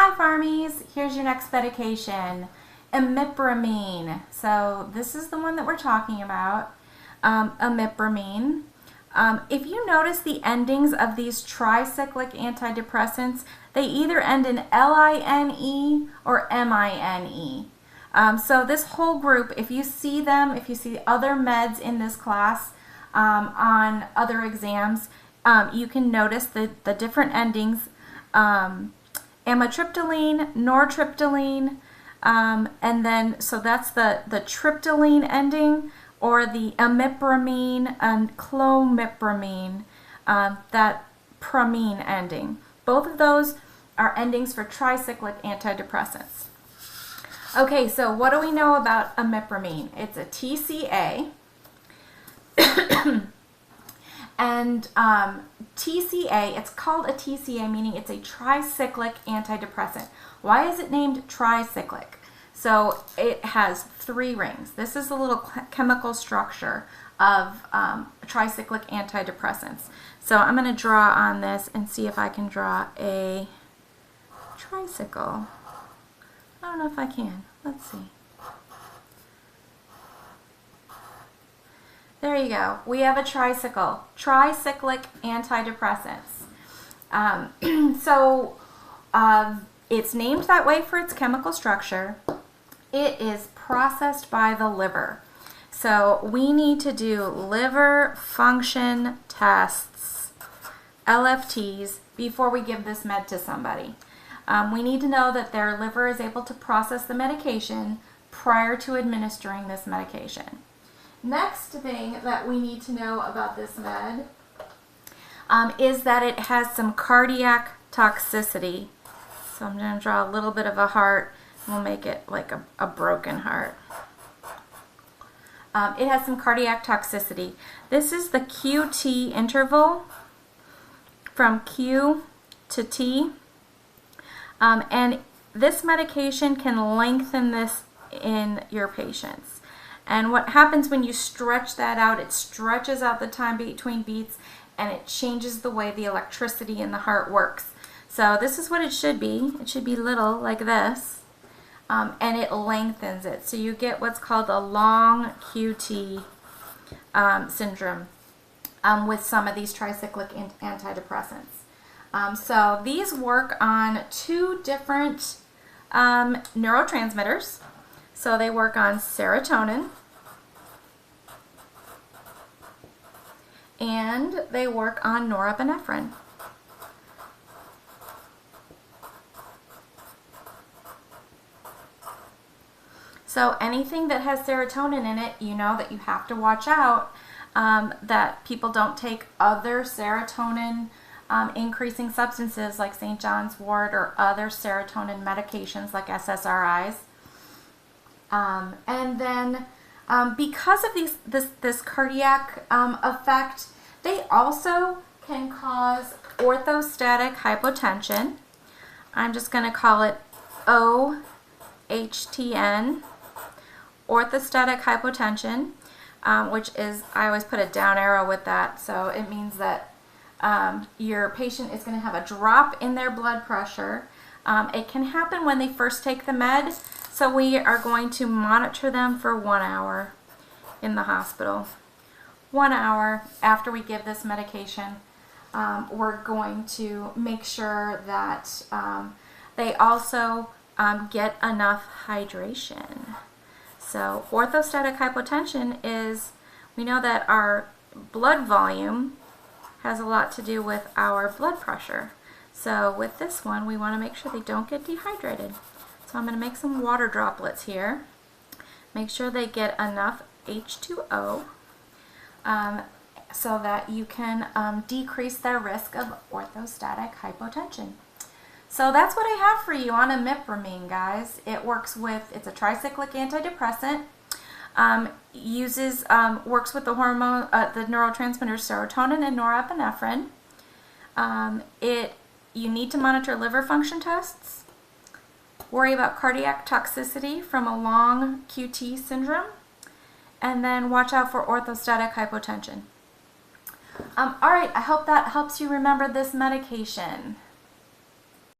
Hi Farmies, here's your next medication, Imipramine. So this is the one that we're talking about, Imipramine. If you notice the endings of these tricyclic antidepressants, they either end in L-I-N-E or M-I-N-E. So this whole group, if you see them, if you see other meds in this class on other exams, you can notice the different endings. Amitriptyline, nortriptyline, and then so that's the triptyline ending, or the imipramine and clomipramine, that pramine ending. Both of those are endings for tricyclic antidepressants. Okay, so what do we know about imipramine? It's a TCA. And TCA, it's called a TCA, meaning it's a tricyclic antidepressant. Why is it named tricyclic? So it has 3 rings. This is the little chemical structure of tricyclic antidepressants. So I'm going to draw on this and see if I can draw a tricycle. I don't know if I can. Let's see. There you go. We have a tricycle. Tricyclic antidepressants. It's named that way for its chemical structure. It is processed by the liver. So we need to do liver function tests, LFTs, before we give this med to somebody. We need to know that their liver is able to process the medication prior to administering this medication. Next thing that we need to know about this med is that it has some cardiac toxicity. So I'm going to draw a little bit of a heart, and we'll make it like a broken heart. It has some cardiac toxicity. This is the QT interval from Q to T. And this medication can lengthen this in your patients. And what happens when you stretch that out, it stretches out the time between beats, and it changes the way the electricity in the heart works. So this is what it should be. It should be little like this, and it lengthens it. So you get what's called a long QT syndrome with some of these tricyclic antidepressants. So these work on 2 different neurotransmitters. So they work on serotonin, and they work on norepinephrine. So anything that has serotonin in it, you know that you have to watch out that people don't take other serotonin increasing substances like St. John's wort or other serotonin medications like SSRIs. And then because of this cardiac effect, they also can cause orthostatic hypotension. I'm just going to call it OHTN, orthostatic hypotension, which is, I always put a down arrow with that, so it means that your patient is going to have a drop in their blood pressure. It can happen when they first take the med. So we are going to monitor them for 1 hour in the hospital. 1 hour after we give this medication, we're going to make sure that they also get enough hydration. So orthostatic hypotension is, we know that our blood volume has a lot to do with our blood pressure. So with this one, we want to make sure they don't get dehydrated. So I'm going to make some water droplets here. Make sure they get enough H2O so that you can decrease their risk of orthostatic hypotension. So that's what I have for you on imipramine, guys. It works with, it's a tricyclic antidepressant. Works with the hormone, the neurotransmitters serotonin and norepinephrine. You need to monitor liver function tests. Worry about cardiac toxicity from a long QT syndrome, and then watch out for orthostatic hypotension. All right, I hope that helps you remember this medication.